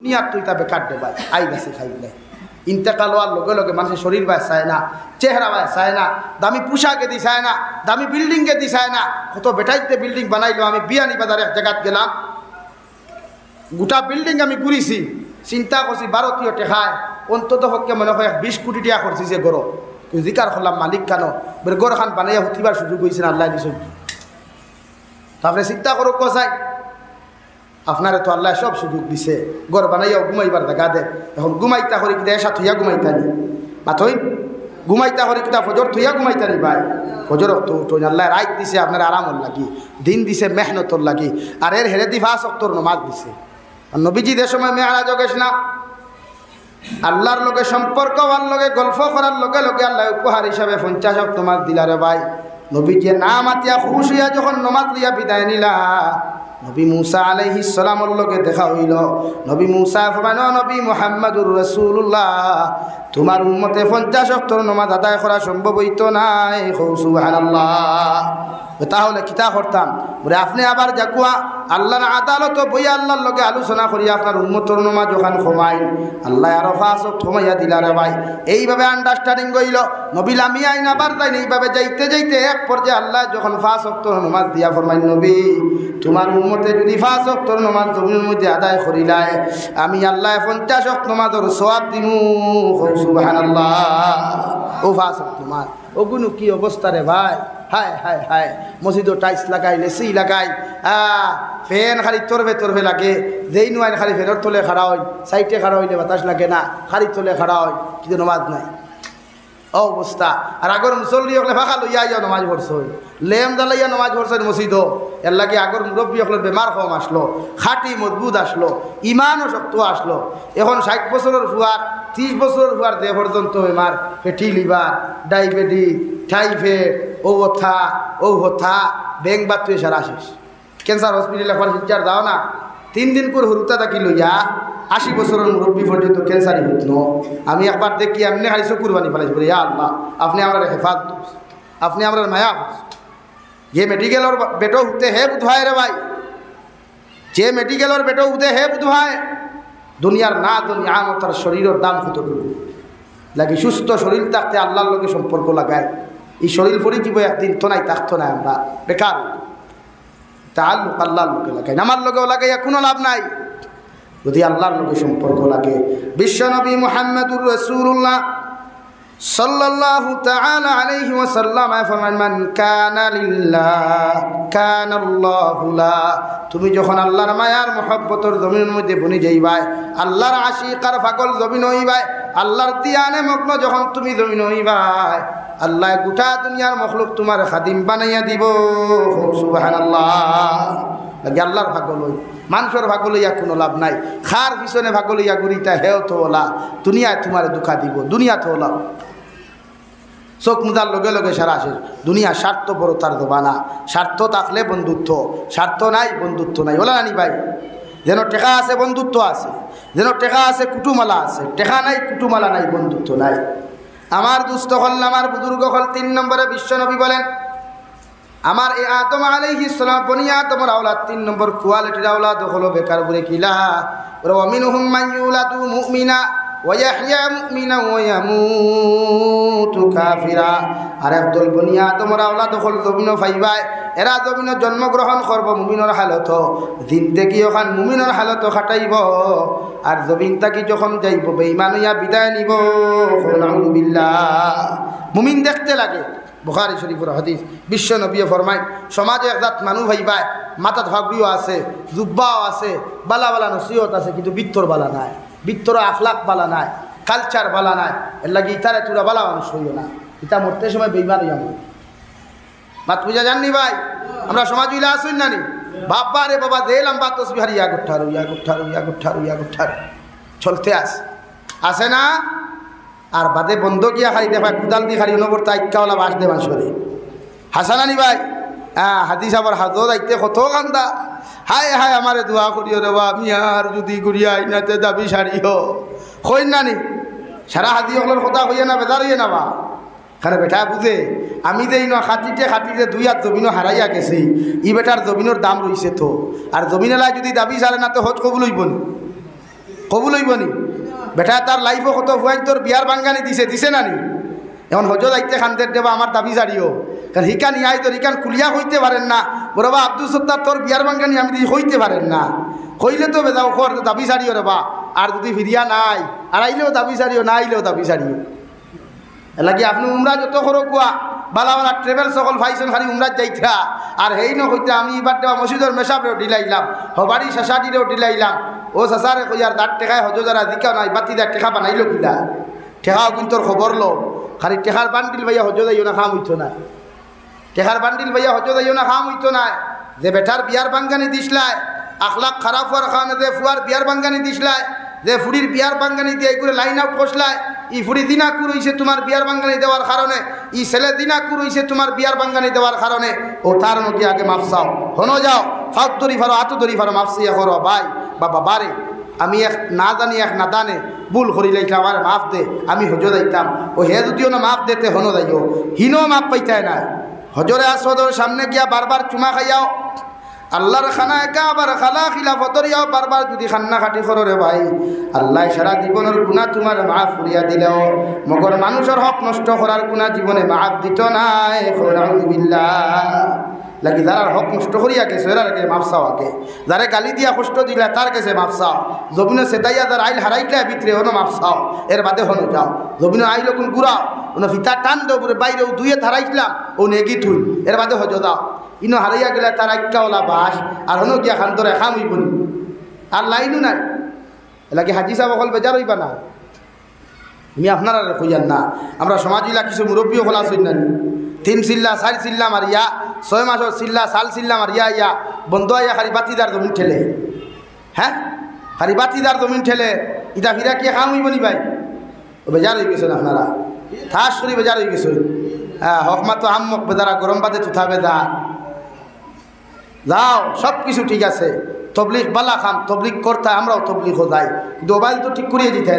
দুনিয়ার তুই তা বেকার দে ভাই আই গেছে খাইলে ইন্তেকাল হওয়ার লগে লগে মানুষের শরীর বায় চায় না, চেহারা বায় চায় না, দামি পোশাকে দি চায় না, দামি বিল্ডিংকে দি চায় না। কত বেটাইতে বিল্ডিং বানাইলো। আমি বিয়ানি বাজারে এক জায়গাত গেলাম, গোটা বিল্ডিং আমি ঘুরিছি, চিন্তা করছি ভারতীয় টেকায় অন্তত পক্ষে মনে হয় 20 কোটি টাকা করছি যে গড়। জিকার করলাম মালিক কেন বলে গড় খান বানাইয়া উঠিবার সুযোগ হয়েছে না আল্লাহ দিছ। তারপরে চিন্তা করো কসাই আপনারে তো আল্লাহ সব সুযোগ দিছে, গড় বানাইয়াও ঘুমাইবার দেখা দে। এখন ঘুমাইতা করি কিনা এসা থইয়া ঘুমাইতানি মাথই ঘুমাইতা করি কিনা ফজর থইয়া ঘুমাইতানি ভাই। ফজর তো আল্লাহ রাত দিছে আপনার আরামর লাগি, দিন দিছে মেহনতর লাগি, আর এর হেরে দি 5 ওয়াক্তর নামাজ দিছে। আর নবীজি যে সময় মেয়ারাজ গেছ না আল্লাহর লগে সম্পর্ক হওয়ার লগে গল্প করার লগে লগে আল্লাহ উপহার হিসাবে 50 ওয়াক্ত নামাজ দিলারে ভাই। নবীজি না মাতিয়া খুশ হইয়া যখন নামাজ লিয়া বিদায় নিলা, নবী মুসা আলাইহিস সালামর লগে দেখা হইল। নবী মুসা ফরমাইল, নবী মুহাম্মদুর রাসূলুল্লাহ, তোমার উম্মতে 50 ওয়াক্ত নামাজ আদায় করা সম্ভব হইতো নাই। সুবহানাল্লাহ। তাহলে কিতা করতাম বলে আপনি আবার যাকুয়া আল্লাহর আদালত বইয়া আল্লাহর লগে আলোচনা করি আপনার উম্মতর নামাজ যখন কমাই আল্লাহ আরো 5 ওয়াক্ত কমাইয়া দিলারে ভাই। এইভাবে আন্ডারস্ট্যান্ডিং হইল। নবী লামি আইন আবার যাইনি, এইভাবে যাইতে যাইতে এক পর্যায়ে আল্লাহ যখন 5 ওয়াক্ত নামাজ দিয়া ফরমাই, নবী তোমার উম্মতে যদি 5 ওয়াক্ত নামাজ জমিনের মধ্যে আদায় করিলাই আমি আল্লাহ 50 ওয়াক্ত নামাজের সওয়াব দিমু। সুবহানাল্লাহ। ও 5 ওয়াক্ত নামাজ ওগুলো কি অবস্থা রে ভাই। হায় হায় হায়, মসজিদও টাইলস লাগাই, লেসি লাগাই, ফ্যান খালি তরবে লাগে, যেই নোয়াইন খালি ফ্যানের তলে খাড়া হয়, সাইডে খাড়া হইলে বাতাস লাগে না, খালি তলে খাড়া হয়, কিন্তু নমাজ নাই অবস্থা। আর আগর মুসল্লি হলে ফাঁকা লইয়া আইয়া নমাজ পড়ছে, লেম জ্বালাইয়া নমাজ পড়ছে মসজিদও। এর লাগে আগর মুরব্বী হলে বেমার কম আসলো, খাটি মজবুত আসলো, ইমানও শক্ত আসলো। এখন 60 বছরের ফুয়ার 30 বছরের ফুয়ার দেহ পর্যন্ত বেমার, ফেটি লিভার, ডায়াবেটিস, টাইফয়েড, ও হথা ব্যাংক বাদ সারা শেষ। ক্যান্সার হসপিটালে এখন শিক্ষার দাও না 3 দিন করে হরুতা থাকি লইয়া 80 বছরের মুরব্বী পর্যন্ত ক্যান্সারই হইত। আমি একবার দেখি এমনি খালি চকুর বানি ফেলাইছি বলে, ইয়া আল্লাহ আপনি আমরা হেফাজত, আপনি আমরা মায়া। যে মেডিকেলের বেটো উঠতে হে বুধ হয় রে ভাই, যে মেডিকেলের বেটো উঠে হে বুধ হয়। দুনিয়ার না দুনিয়া তার শরীরের দাম কতটুকু লাগে। সুস্থ শরীর থাকতে আল্লাহর লগে সম্পর্ক লাগায়। এই শরীর পরি জীব একদিন তো নাই থাকতো না, আমরা বেকার। তাআল্লুক আল্লাহর লগে লাগাই, আমার লগেও লাগাইয়া কোনো লাভ নাই যদি আল্লাহর লগে সম্পর্ক লাগে। বিশ্বনবী মুহাম্মদুর রাসূলুল্লাহ সাল্লাল্লাহু তাআলা আলাইহি ওয়াসাল্লাম ফরমান, মান কানা লিল্লাহ কানাল্লাহু লা। তুমি যখন আল্লাহর মায়ার মহব্বতের জমিনের মধ্যে বনি যাইবাই, আল্লাহর আশিকার পাগল জমিন হইবাই, আল্লাহর তিয়ানে মগ্ন যখন তুমি জমিন হইবাই, আল্লাহ গোটা দুনিয়ার মখলুক তোমার খাদিম বানাইয়া দিব। সুবহানাল্লাহ। লাগে আল্লাহর পাগল হই, মানুষের পাগল হইয়া কোনো লাভ নাই। খার পিছনে পাগল হইয়া ঘুরিতা হেও তো ওলা, দুনিয়ায় তোমার দুঃখা দিব, দুনিয়া তো ওলা। চোখ মুদার লগে লগে সারা শেষ। দুনিয়া স্বার্থ বড় তার দোবানা, স্বার্থ থাকলে বন্ধুত্ব, স্বার্থ নাই বন্ধুত্ব নাই। ওলা নানি ভাই, যেন টেকা আছে বন্ধুত্ব আছে, যেন টেকা আছে কুটুমালা আছে, টেকা নাই কুটুমালা নাই, বন্ধুত্ব নাই। আমার দুস্থ হল, আমার বুজুর্গ হল। 3 নম্বরে বিশ্বনবী বলেন, আমার এই আদম আলাইহিস সালাম বনি আদমের আওলাদ 3 নম্বর কোয়ালিটির আওলাদ হলো বেকার বলে কিলা ওয়া মিনহুম মান ইউলাদু মুমিনা ওয়া ইয়াহইয়া মুমিনা ওয়া ইয়ামুতু কাফিরা। আর একদল বনি আদমের আওলাদ হল জমিন পাইবাই, এরা জমিন জন্মগ্রহণ করব মুমিনের হালত, জিন্দেগি ওখান মুমিনের হালত খাটাইব, আর জমিন থাকি যখন যাইব বেঈমান হইয়া বিদায় নিব। নাউযুবিল্লাহ। মুমিন দেখতে লাগে। বুখারী শরীফের হাদিস, বিশ্ব নবী ফরমায়, সমাজে একজাত মানুষ হইবাই, মাথাত ভাগড়িও আছে, জুব্বাও আছে, বালা বালা নসিহত আছে, কিন্তু বিত্তর বালা নাই, বিত্তর আখলাক বালা নাই, কালচার বালা নাই। এর লাগে ইতারে তোরা বালা মানুষ হইও না, ইতা মরতে সময় বেঈমান হইয়া মরে। মাত বুঝা জাননি ভাই, আমরা সমাজ হইলে আসুন নানি বাবা রে বাবা দিলাম বা তসবিহার ইয়া গুঠারু ইয়া গুঠারু ইয়া গুঠারু ইয়া গুঠারু চলতে আসে না। আর বাদে বন্ধ গিয়া খালি দেখা কুদাল দি খালি অনবর্ত আইকাওয়ালা বাস দে মাসরে হাসানানি ভাই। হাদিস আবার হাজত আইতে কত কান্দা, হায় হায় আমারে দোয়া করিও রে বা, আমি আর যদি গুড়িয়া আইনাতে দাবি সারিও কই নানি। সারা হাদি হলের কথা হইয়া না বেজার হইয়া না বা খানে বেটা বুঝে আমি যে ইনো খাটিতে 2 হাত জমিনও হারাইয়া গেছি, ই বেটার জমিনের দাম রইছে তো। আর জমিনেলায় যদি দাবি সারে না তো হজ কবুল হইব নি, কবুল হইব নি? বেটা তার লাইফও কত হুয়াইন তোর বিয়ার বাঙ্গানি দিছে না নি? এখন হজ যাইতে খান্দের দেবা আমার দাবি জারিও, কারণ হিকান ইয়াই তোর হিকান কুলিয়া হইতে পারেন না। বরবা আব্দুল সত্তার তোর বিয়ার বাঙ্গানি আমি দিই হইতে পারেন না, কইলে তো বেদাও খর দাবি সারিও রে বা। আর যদি ফিরিয়া নাই আর আইলেও দাবি সারিও, না আইলেও দাবি সারিও। এলাকি আপনি উমরা যত করো কুয়া বালা বালা ট্রেভেল সকল ফাইছেন খালি উমরাত যাইতা। আর হেই নইতে আমি এবার দেওয়া মসজিদর মেশাবরেও ঢিলাইলাম, হবাড়ি শাসাটিরেও ঢিলাইলাম। ও শাসারে কই আর 10 টাকায় হজ যারা দিকাও নাই, বাতি 10 টাকা বানাইলো কিলা? টেকাও কিন্তু খবর লো, খালি টেকার বান্ডিল ভাইয়া হজ যাইও না, খাম হইতো না। টেকার বান্ডিল ভাইয়া হজ যাইও না, খাম হইতো না। যে বেটার বিয়ার বাঙ্গানি দিসলায়, আখলাক খারাপ হওয়ার কারণে যে ফুয়ার বিয়ার বাঙ্গানি দিসলায়, যে ফুড়ির বিয়ার বাঙ্গানি দিয়ে এই করে লাইন আউট খসলায়, ই ফুড়ি দিনাকুর হইছে তোমার বিয়ার বাঙ্গানি দেওয়ার কারণে, ই ছেলে দিনাকুর হইছে তোমার বিয়ার বাঙ্গানি দেওয়ার কারণে। ও তার নকি আগে মাফ চাও, হনো যাও ফাউত ধরি ফারো, আতো ধরি ফারো, মাফ চাইয়া করো। ভাই বাবা বারে আমি এক না জানি এক না দানে ভুল করি লাইছিলাম, আমার মাফ দে, আমি হজ যাইতাম। ও হে যদিও না মাফ দেতে হনো যাইও, হিনো মাফ পাইতায় না। হজরে আসওয়াদের সামনে গিয়া বারবার চুমা খাইয়াও, আল্লাহর খানা একা আবার খালা খিলাফতর ইয়াও বারবার যদি খান্না খাটি করো রে ভাই, আল্লাহ সারা জীবনের গুণা তোমার মাফ করিয়া দিলেও মগর মানুষের হক নষ্ট করার গুণা জীবনে মাফ দিত নাই। লাগি যারা হক নষ্ট করিয়া গেছে এর আগে মাফ চাও আগে, যারা গালি দিয়া কষ্ট দিলা তার কাছে মাফ চাও। জমিনে সেদাইয়া যার আইল হারাইলা ভিতরে হনো মাফ চাও, এর বাদে হনো যাও। জমিনে আইল কোন গুড়াও ওনা ফিতা টান দেও বাইরেও দুইয়ে ধারাইছিলাম ও নেগি থুই, এর বাদে হজ দাও। ইনো হারাইয়া গেলে তার আইকাওলা বাস আর হনো গিয়া খান ধরে খাম হইব নি, আর লাইনও নাই। এলাকি হাজি সাহেব অকল বেজার হইবা না, আমি আপনারা কইয়ান না। আমরা সমাজিলা কিছু মুরব্বীও খোলা শুন না, 3 চিল্লা 4 চিল্লা মারিয়া 6 মাসের চিল্লা 4 চিল্লা মারিয়া ইয়া বন্ধ আইয়া খালি বাতিদার জমিন ঠেলে। হ্যাঁ খালি বাতিদার জমিন ঠেলে, ইটা ফিরা কি খাম হইব নি ভাই? বেজার হয়ে গেছেন আপনারা, ঠাস করে বেজার হয়ে গেছেন। হ্যাঁ হকমা তো আম্মক বেদারা গরম বাদে তুথা বেদা যাও, সব কিছু ঠিক আছে। তবলিগ বালা খাম, তবলিগ করতে আমরাও তবলিগ যাই, কিন্তু মোবাইল তো ঠিক করিয়ে দিতে